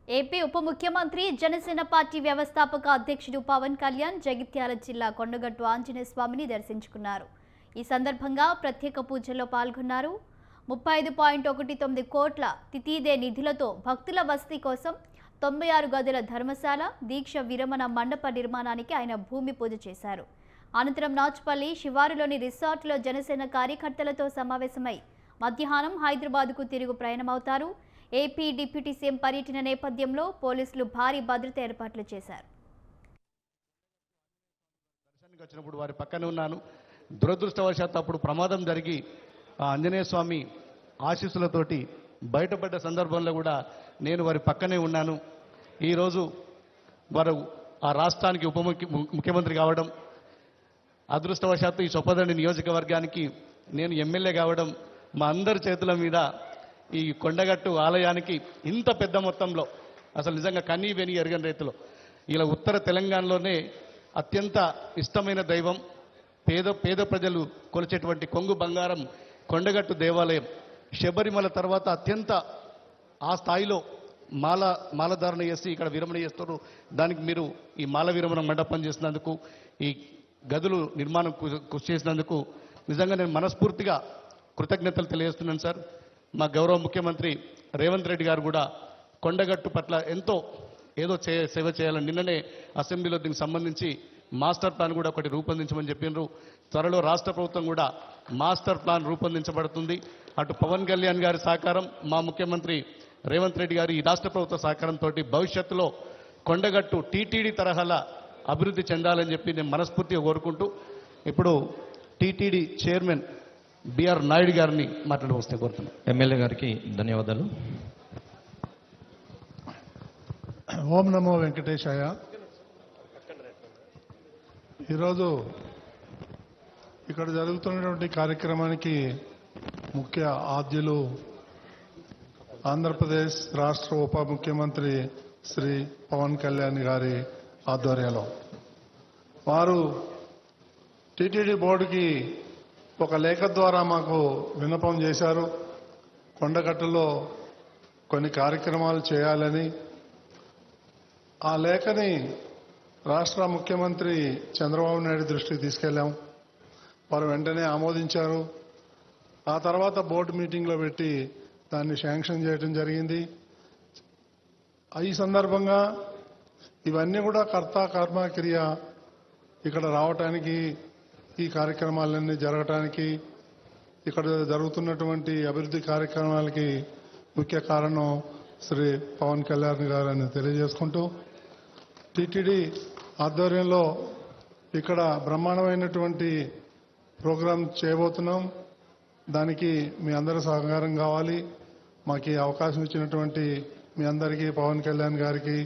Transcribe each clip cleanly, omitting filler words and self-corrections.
AP ఉప ముఖ్యమంత్రి Janasena party వ్యవస్థాపక అధ్యక్షుడు పవన్ కళ్యాణ్ జగిత్యాల జిల్లా కొండగట్టు ఆంజనేయ స్వామిని దర్శించుకున్నారు. ఈ సందర్భంగా ప్రత్యేక పూజల్లో పాల్గొన్నారు. 35.19 కోట్ల తితీదే నిధులతో భక్తుల వసతి కోసం 96 గదుల ధర్మశాల, దీక్ష విరమణ మండప నిర్మాణానికి ఆయన భూమి పూజ చేశారు. అనంతరం నాచుపల్లి శివారులోని రిసార్ట్లో జనసేన కార్యకర్తలతో సమావేశమై మధ్యాహ్నం హైదరాబాద్కు తిరుగు ప్రయాణమవుతారు. ఏపీ డిప్యూటీ సీఎం పర్యటన నేపథ్యంలో పోలీసులు భారీ భద్రత ఏర్పాట్లు చేశారు. దర్శనానికి వచ్చినప్పుడు వారి పక్కనే ఉన్నాను. దురదృష్టవశాత్తు అప్పుడు ప్రమాదం జరిగి ఆ ఆంజనేయ స్వామి ఆశీస్సులతోటి బయటపడ్డ సందర్భంలో కూడా నేను వారి పక్కనే ఉన్నాను. ఈరోజు వారు ఆ రాష్ట్రానికి ముఖ్యమంత్రి కావడం, అదృష్టవశాత్తు ఈ చొప్పదండి నియోజకవర్గానికి నేను ఎమ్మెల్యే కావడం, మా అందరి చేతుల మీద ఈ కొండగట్టు ఆలయానికి ఇంత పెద్ద మొత్తంలో అసలు నిజంగా కన్నీ వెని ఎరగని రీతిలో ఇలా ఉత్తర తెలంగాణలోనే అత్యంత ఇష్టమైన దైవం, పేద ప్రజలు కొలిచేటువంటి కొంగు బంగారం కొండగట్టు దేవాలయం. శబరిమల తర్వాత అత్యంత ఆ స్థాయిలో మాలధారణ చేసి ఇక్కడ విరమణ చేస్తారు. దానికి మీరు ఈ మాల విరమణ మండపం చేసినందుకు, ఈ గదులు నిర్మాణం కృషి చేసినందుకు నిజంగా నేను మనస్ఫూర్తిగా కృతజ్ఞతలు తెలియజేస్తున్నాను సార్. మా గౌరవ ముఖ్యమంత్రి రేవంత్ రెడ్డి గారు కూడా కొండగట్టు పట్ల ఎంతో సేవ చేయాలని నిన్ననే అసెంబ్లీలో దీనికి సంబంధించి మాస్టర్ ప్లాన్ కూడా ఒకటి రూపొందించమని చెప్పినారు. త్వరలో రాష్ట్ర ప్రభుత్వం కూడా మాస్టర్ ప్లాన్ రూపొందించబడుతుంది. అటు పవన్ కళ్యాణ్ గారి సహకారం, మా ముఖ్యమంత్రి రేవంత్ రెడ్డి గారి ఈ రాష్ట్ర ప్రభుత్వ సహకారంతో భవిష్యత్తులో కొండగట్టు టీటీడీ తరహాల అభివృద్ధి చెందాలని చెప్పి నేను మనస్ఫూర్తిగా కోరుకుంటూ ఇప్పుడు టీటీడీ చైర్మన్ బిఆర్ నాయుడు గారిని మాట్లాడవస్తే కోరుతున్నాను. ఎమ్మెల్యే గారికి ధన్యవాదాలు. ఓం నమో వెంకటేశాయ. ఈరోజు ఇక్కడ జరుగుతున్నటువంటి కార్యక్రమానికి ముఖ్య ఆద్యులు ఆంధ్రప్రదేశ్ రాష్ట్ర ఉప ముఖ్యమంత్రి శ్రీ పవన్ కళ్యాణ్ గారి ఆధ్వర్యంలో వారు టీటీడీ బోర్డుకి ఒక లేఖ ద్వారా మాకు విన్నపం చేశారు. కొండగట్టులో కొన్ని కార్యక్రమాలు చేయాలని. ఆ లేఖని రాష్ట్ర ముఖ్యమంత్రి చంద్రబాబు నాయుడు దృష్టికి తీసుకెళ్లాం. వారు వెంటనే ఆమోదించారు. ఆ తర్వాత బోర్డు మీటింగ్లో పెట్టి దాన్ని శాంక్షన్ చేయడం జరిగింది. ఈ సందర్భంగా ఇవన్నీ కూడా కర్మ క్రియ ఇక్కడ రావటానికి, ఈ కార్యక్రమాలన్నీ జరగటానికి, ఇక్కడ జరుగుతున్నటువంటి అభివృద్ధి కార్యక్రమాలకి ముఖ్య కారణం శ్రీ పవన్ కళ్యాణ్ గారని తెలియజేసుకుంటూ, టీటీడీ ఆధ్వర్యంలో ఇక్కడ బ్రహ్మాండమైనటువంటి ప్రోగ్రాం చేయబోతున్నాం. దానికి మీ అందరి సహకారం కావాలి. మాకు ఈ అవకాశం ఇచ్చినటువంటి మీ అందరికీ పవన్ కళ్యాణ్ గారికి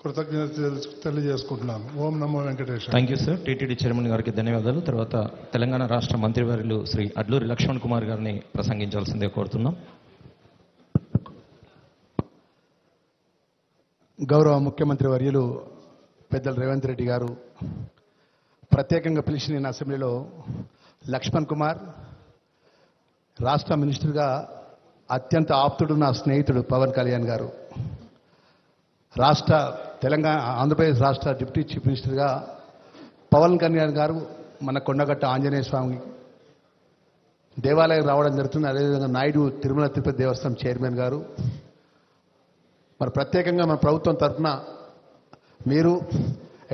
కృతజ్ఞతలు తెలియజేసుకుంటున్నాను. ఓం నమో Venkateswara. Thank you sir. TTD chairman గారికి ధన్యవాదాలు. తర్వాత తెలంగాణ రాష్ట్ర మంత్రివర్యులు శ్రీ అడ్లూరి లక్ష్మణ్ కుమార్ గారిని ప్రసంగించాల్సిందే కోరుతున్నాం. గౌరవ ముఖ్యమంత్రి వర్యులు పెద్దలు రేవంత్ రెడ్డి గారు ప్రత్యేకంగా పిలిచి నేను అసెంబ్లీలో లక్ష్మణ్ కుమార్, రాష్ట్ర మినిస్టర్గా అత్యంత ఆప్తుడు నా స్నేహితుడు పవన్ కళ్యాణ్ గారు, ఆంధ్రప్రదేశ్ రాష్ట్ర డిప్యూటీ చీఫ్ మినిస్టర్గా పవన్ కళ్యాణ్ గారు మన కొండగట్ట ఆంజనేయ స్వామి దేవాలయం రావడం జరుగుతుంది. అదేవిధంగా నాయుడు తిరుమల తిరుపతి దేవస్థానం చైర్మన్ గారు, మరి ప్రత్యేకంగా మన ప్రభుత్వం తరఫున మీరు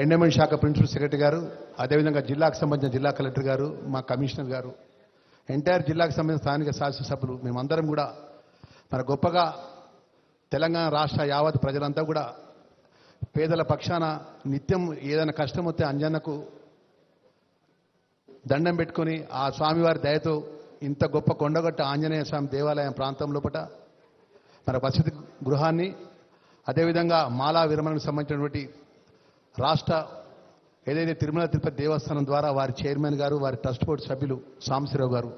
ఎండోమెంట్ శాఖ ప్రిన్సిపల్ సెక్రటరీ గారు, అదేవిధంగా జిల్లాకు సంబంధించిన జిల్లా కలెక్టర్ గారు, మా కమిషనర్ గారు, ఎంటైర్ జిల్లాకు సంబంధించిన స్థానిక శాసనసభ్యులు, మేమందరం కూడా మన గొప్పగా తెలంగాణ రాష్ట్ర యావత్ ప్రజలంతా కూడా పేదల పక్షాన నిత్యం ఏదైనా కష్టం వస్తే అంజన్నకు దండం పెట్టుకొని ఆ స్వామివారి దయతో ఇంత గొప్ప కొండగట్ట ఆంజనేయ స్వామి దేవాలయం ప్రాంతం లోపల మన వసతి గృహాన్ని, అదేవిధంగా మాలా విరమణకు సంబంధించినటువంటి రాష్ట్ర ఏదైతే తిరుమల తిరుపతి దేవస్థానం ద్వారా వారి చైర్మన్ గారు, వారి ట్రస్ట్ బోర్డు సభ్యులు సాంబశివరావు గారు,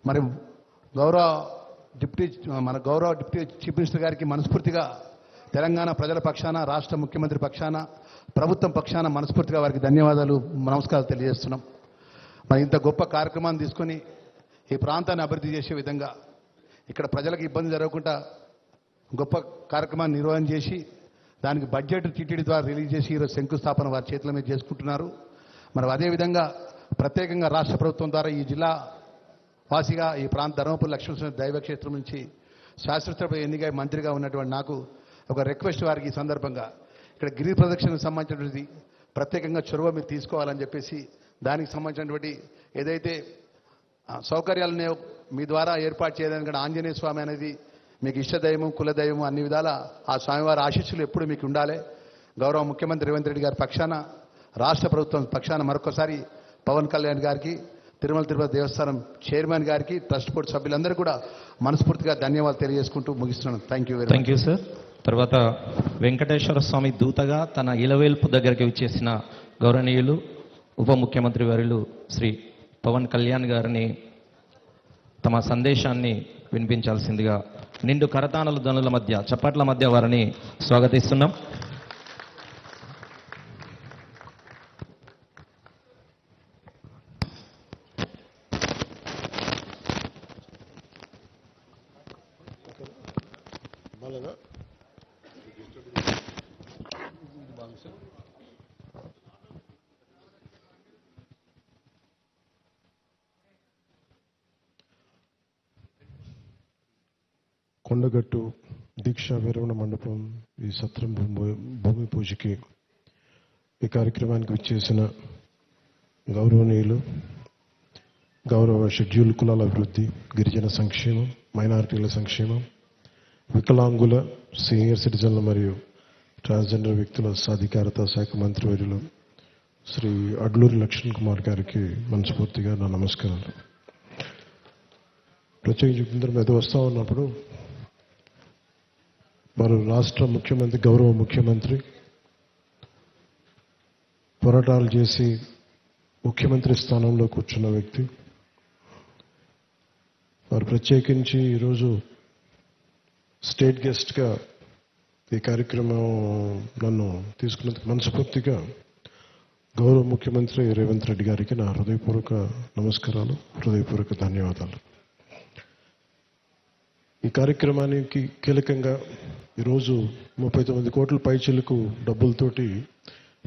మరి గౌరవ డిప్యూటీ చీఫ్ మినిస్టర్ గారికి మనస్ఫూర్తిగా తెలంగాణ ప్రజల పక్షాన, రాష్ట్ర ముఖ్యమంత్రి పక్షాన, ప్రభుత్వం పక్షాన మనస్ఫూర్తిగా వారికి ధన్యవాదాలు, నమస్కారాలు తెలియజేస్తున్నాం. మరి ఇంత గొప్ప కార్యక్రమాన్ని తీసుకొని ఈ ప్రాంతాన్ని అభివృద్ధి చేసే విధంగా, ఇక్కడ ప్రజలకు ఇబ్బంది జరగకుండా గొప్ప కార్యక్రమాన్ని నిర్వహణ చేసి దానికి బడ్జెట్ టీటీడీ ద్వారా రిలీజ్ చేసి ఈరోజు శంకుస్థాపన వారి చేతుల మీద చేసుకుంటున్నారు. మరి అదేవిధంగా ప్రత్యేకంగా రాష్ట్ర ప్రభుత్వం ద్వారా ఈ జిల్లా వాసిగా ఈ ప్రాంత ధర్మపురి లక్ష్మణ దైవక్షేత్రం నుంచి శాశ్వత ఎన్నికై మంత్రిగా ఉన్నటువంటి నాకు ఒక రిక్వెస్ట్ వారికి ఈ సందర్భంగా ఇక్కడ గిరి ప్రదక్షిణకు సంబంధించినటువంటి ప్రత్యేకంగా చొరవ మీరు తీసుకోవాలని చెప్పేసి దానికి సంబంధించినటువంటి ఏదైతే సౌకర్యాలనే మీ ద్వారా ఏర్పాటు చేయడానికి కూడా ఆంజనేయ స్వామి అనేది మీకు ఇష్టదైవం కులదైవం అన్ని విధాల ఆ స్వామివారి ఆశీస్సులు ఎప్పుడు మీకు ఉండాలి. గౌరవ ముఖ్యమంత్రి రేవంత్ రెడ్డి గారి పక్షాన రాష్ట్ర ప్రభుత్వం పక్షాన మరొకసారి పవన్ కళ్యాణ్ గారికి తిరుమల తిరుపతి దేవస్థానం చైర్మన్ గారికి ట్రస్ట్ బోర్డు సభ్యులందరూ కూడా మనస్ఫూర్తిగా ధన్యవాదాలు తెలియజేసుకుంటూ ముగిస్తున్నాను. Thank you sir. తర్వాత వెంకటేశ్వర స్వామి దూతగా తన ఇలవేల్పు దగ్గరికి వచ్చేసిన గౌరవనీయులు ఉప ముఖ్యమంత్రి వర్యులు శ్రీ పవన్ కళ్యాణ్ గారిని తమ సందేశాన్ని వినిపించాల్సిందిగా నిండు కరతాళ ధ్వనుల మధ్య చప్పట్ల మధ్య వారిని స్వాగతిస్తున్నాం. కొండగట్టు దీక్షా విరమణ మండపం ఈ సత్రం భూమి పూజకి ఈ కార్యక్రమానికి విచ్చేసిన గౌరవనీయులు గౌరవ షెడ్యూల్ కులాల అభివృద్ధి, గిరిజన సంక్షేమం, మైనారిటీల సంక్షేమం, వికలాంగుల, సీనియర్ సిటిజన్ల మరియు ట్రాన్స్జెండర్ వ్యక్తుల సాధికారత శాఖ మంత్రివర్యులు శ్రీ అడ్లూరి లక్ష్మణ్ కుమార్ గారికి మనస్ఫూర్తిగా నా నమస్కారాలు. ప్రత్యేకించి మీద వస్తూ ఉన్నప్పుడు వారు రాష్ట్ర ముఖ్యమంత్రి, గౌరవ ముఖ్యమంత్రి పోరాటాలు చేసి ముఖ్యమంత్రి స్థానంలో కూర్చున్న వ్యక్తి. వారు ప్రత్యేకించి ఈరోజు స్టేట్ గెస్ట్గా ఈ కార్యక్రమం నన్ను తీసుకున్నందుకు మనస్ఫూర్తిగా గౌరవ ముఖ్యమంత్రి రేవంత్ రెడ్డి గారికి నా హృదయపూర్వక నమస్కారాలు, హృదయపూర్వక ధన్యవాదాలు. ఈ కార్యక్రమానికి కీలకంగా ఈరోజు 39 కోట్ల పైచిలకు డబ్బులతోటి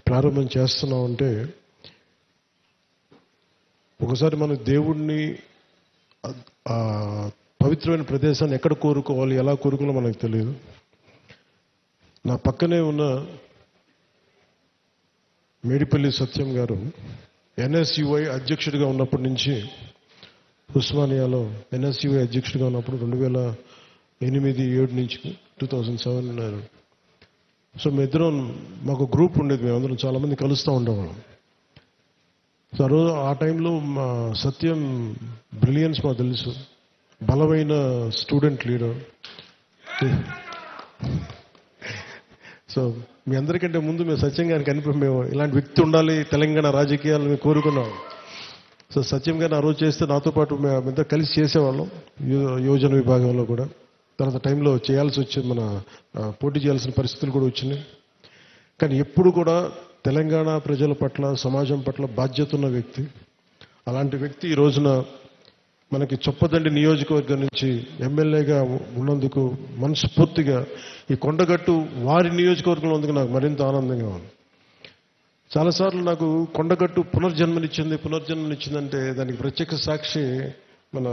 ప్రారంభం చేస్తున్నామంటే ఒకసారి మన దేవుణ్ణి పవిత్రమైన ప్రదేశాన్ని ఎక్కడ కోరుకోవాలి, ఎలా కోరుకోవాలో మనకు తెలియదు. నా పక్కనే ఉన్న మేడిపల్లి సత్యం గారు ఎన్ఎస్యుఐ అధ్యక్షుడిగా ఉన్నప్పటి నుంచి, ఉస్మానియాలో ఎన్ఎస్యుఐ అధ్యక్షుడిగా ఉన్నప్పుడు 2008-7 నుంచి 2007. సో మేమిద్దరం, మాకు గ్రూప్ ఉండేది, మేమందరం చాలామంది కలుస్తూ ఉండేవాళ్ళం. సో ఆ టైంలో మా సత్యం బ్రిలియన్స్ మాకు తెలుసు, బలమైన స్టూడెంట్ లీడర్. సో మీ అందరికంటే ముందు మేము సత్యం గారికి మేము ఇలాంటి వ్యక్తి ఉండాలి తెలంగాణ రాజకీయాలను మేము కోరుకున్నాం. సో సత్యం గారిని ఆ రోజు చేస్తే నాతో పాటు మేమంతా కలిసి చేసేవాళ్ళం యువజన విభాగంలో కూడా. తర్వాత టైంలో చేయాల్సి వచ్చింది, మన పోటీ చేయాల్సిన పరిస్థితులు కూడా వచ్చినాయి. కానీ ఎప్పుడు కూడా తెలంగాణ ప్రజల పట్ల, సమాజం పట్ల బాధ్యత ఉన్న వ్యక్తి. అలాంటి వ్యక్తి ఈ రోజున మనకి చొప్పదండి నియోజకవర్గం నుంచి ఎమ్మెల్యేగా ఉన్నందుకు మనస్ఫూర్తిగా ఈ కొండగట్టు వారి నియోజకవర్గంలో ఉన్నందుకు నాకు మరింత ఆనందంగా ఉంది. చాలాసార్లు నాకు కొండగట్టు పునర్జన్మనిచ్చిందంటే దానికి ప్రత్యక్ష సాక్షి మన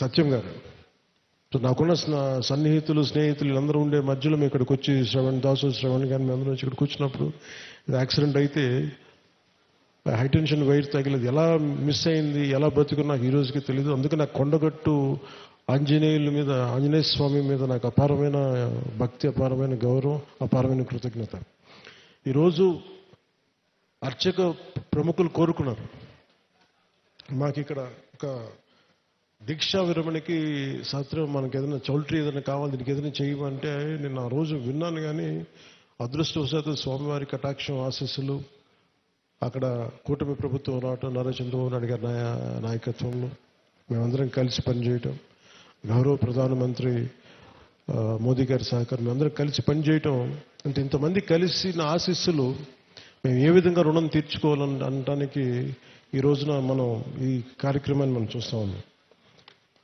సత్యం గారు. సో నాకున్న సన్నిహితులు, స్నేహితులు వీళ్ళందరూ ఉండే మధ్యలో మేము ఇక్కడికి వచ్చి శ్రవణ్ కానీ మేము అందరం వచ్చి ఇక్కడికి వచ్చినప్పుడు యాక్సిడెంట్ అయితే హైటెన్షన్ వైర్ తగిలేదు, ఎలా మిస్ అయింది, ఎలా బతుకుని నాకు ఈ రోజుకి తెలియదు. అందుకే నాకు కొండగట్టు ఆంజనేయ స్వామి మీద నాకు అపారమైన భక్తి, అపారమైన గౌరవం, అపారమైన కృతజ్ఞత. ఈరోజు అర్చక ప్రముఖులు కోరుకున్నారు, మాకు ఇక్కడ ఒక దీక్షా విరమణకి శాస్త్రం మనకి ఏదైనా చౌల్ట్రీ ఏదైనా కావాలి, దీనికి ఏదైనా చేయమంటే నేను ఆ రోజు విన్నాను. కానీ అదృష్టవశాత్తు స్వామివారి కటాక్షం, ఆశీస్సులు, అక్కడ కూటమి ప్రభుత్వం రావటం, నారా చంద్రబాబు నాయుడు గారి నాయకత్వంలో మేమందరం కలిసి పనిచేయటం, గౌరవ ప్రధానమంత్రి మోదీ గారి సహకారం, మేమందరం కలిసి పనిచేయటం అంటే ఇంతమంది కలిసి నా ఆశీస్సులు మేము ఏ విధంగా రుణం తీర్చుకోవాలని అనడానికి ఈ రోజున మనం ఈ కార్యక్రమాన్ని మనం చూస్తూ ఉన్నాం.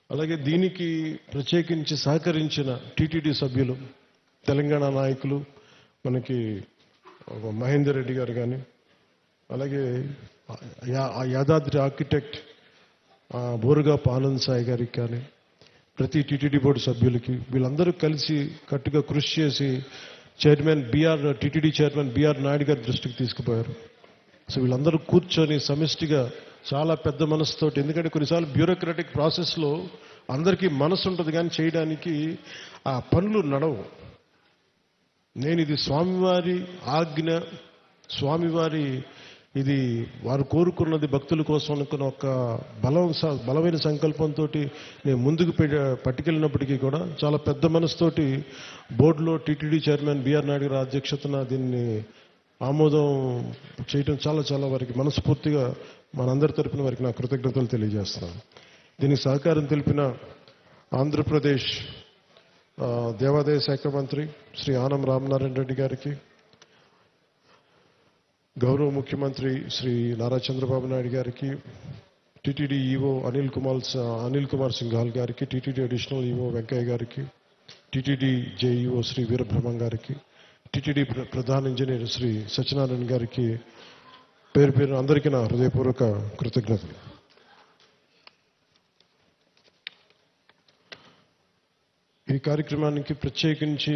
అలాగే దీనికి ప్రత్యేకించి సహకరించిన టీటీడీ సభ్యులు, తెలంగాణ నాయకులు, మనకి మహేందర్ రెడ్డి గారు కానీ, అలాగే యాదాద్రి ఆర్కిటెక్ట్ బోరుగాపు ఆనంద్ సాయి గారికి కానీ, ప్రతి టీటీడీ బోర్డు సభ్యులకి, వీళ్ళందరూ కలిసి కట్టుగా కృషి చేసి టీటీడీ చైర్మన్ బిఆర్ నాయుడు గారి దృష్టికి తీసుకుపోయారు. సో వీళ్ళందరూ కూర్చొని సమిష్టిగా చాలా పెద్ద మనసుతోటి, ఎందుకంటే కొన్నిసార్లు బ్యూరోక్రాటిక్ ప్రాసెస్లో అందరికీ మనసు ఉంటుంది కానీ చేయడానికి ఆ పనులు నడవు. నేను ఇది స్వామివారి ఆజ్ఞ, స్వామివారి ఇది వారు కోరుకున్నది భక్తుల కోసం అనుకున్న ఒక బలమైన సంకల్పంతో నేను ముందుకు పట్టుకెళ్ళినప్పటికీ కూడా చాలా పెద్ద మనసుతోటి బోర్డులో టీటీడీ చైర్మన్ బిఆర్ నాయుడు గారి అధ్యక్షతన దీన్ని ఆమోదం చేయటం చాలా వారికి మనస్ఫూర్తిగా మనందరి తరపున వారికి నా కృతజ్ఞతలు తెలియజేస్తున్నాను. దీనికి సహకారం తెలిపిన ఆంధ్రప్రదేశ్ దేవాదాయ శాఖ మంత్రి శ్రీ ఆనం రామనారాయణ రెడ్డి గారికి, గౌరవ ముఖ్యమంత్రి శ్రీ నారా చంద్రబాబు నాయుడు గారికి, టీటీడీ ఈవో అనిల్ కుమార్ సింఘాల్ గారికి, టీటీడీ అడిషనల్ ఈవో వెంకయ్య గారికి, టీటీడీ జేఈఓ శ్రీ వీరబ్రహ్మం గారికి, టీటీడీ ప్రధాన ఇంజనీర్ శ్రీ సత్యనారాయణ గారికి పేరు అందరికీ నా హృదయపూర్వక కృతజ్ఞతలు. ఈ కార్యక్రమానికి ప్రత్యేకించి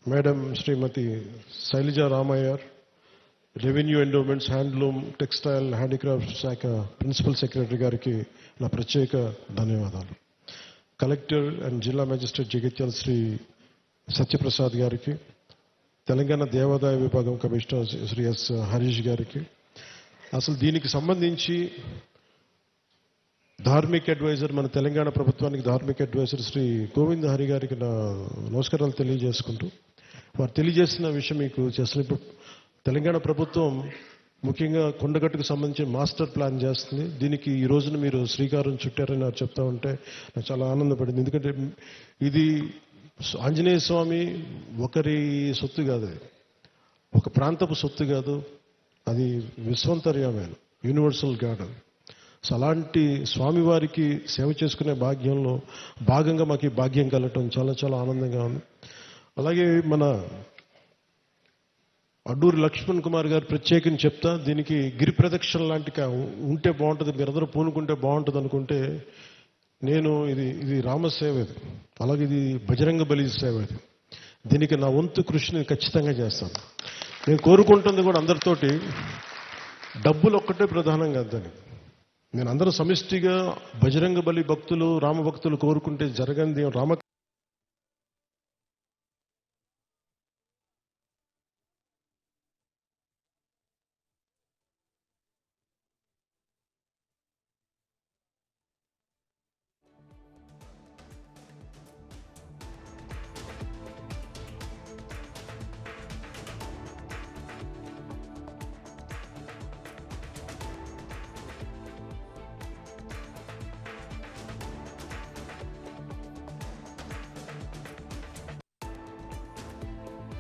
madam Shrimati Shailaja Ramaiyer, revenue endowments, handloom, textile, handicraft శాఖ ప్రిన్సిపల్ సెక్రటరీ గారికి నా ప్రత్యేక ధన్యవాదాలు. కలెక్టర్ అండ్ జిల్లా మేజిస్ట్రేట్ జగిత్యాల శ్రీ సత్యప్రసాద్ గారికి, తెలంగాణ దేవాదాయ విభాగం కమిషనర్ శ్రీ ఎస్ హరీష్ గారికి, అసలు దీనికి సంబంధించి ధార్మిక్ అడ్వైజర్, మన తెలంగాణ ప్రభుత్వానికి ధార్మిక్ అడ్వైజర్ శ్రీ గోవింద్ హరి గారికి నా నమస్కారాలు తెలియజేసుకుంటూ, వారు తెలియజేసిన విషయం మీకు చేస్తున్న, తెలంగాణ ప్రభుత్వం ముఖ్యంగా కొండగట్టుకు సంబంధించి మాస్టర్ ప్లాన్ చేస్తుంది. దీనికి ఈ రోజున మీరు శ్రీకారం చుట్టారని నాకు చెప్తా ఉంటే నాకు చాలా ఆనందపడింది. ఎందుకంటే ఇది ఆంజనేయ స్వామి ఒకరి సొత్తు కాదు, అది ఒక ప్రాంతపు సొత్తు కాదు, అది విశ్వంతర్యామైన యూనివర్సల్ గాడ్. సో అలాంటి స్వామివారికి సేవ చేసుకునే భాగ్యంలో భాగంగా మాకు ఈ భాగ్యం కలగటం చాలా ఆనందంగా ఉంది. అలాగే మన అడ్డూరి లక్ష్మణ్ కుమార్ గారు ప్రత్యేకించి చెప్తా, దీనికి గిరి ప్రదక్షిణ లాంటి ఉంటే బాగుంటుంది, మీరందరూ పూనుకుంటే బాగుంటుంది అనుకుంటే, నేను ఇది రామసేవ, ఇది అలాగే ఇది బజరంగ బలి సేవ, ఇది దీనికి నా వంతు కృషిని ఖచ్చితంగా చేస్తాను. నేను కోరుకుంటుంది కూడా అందరితోటి డబ్బులు ఒక్కటే ప్రధానం కాదని, నేను అందరూ సమిష్టిగా బజరంగ బలి భక్తులు, రామ భక్తులు కోరుకుంటే జరగంది రామ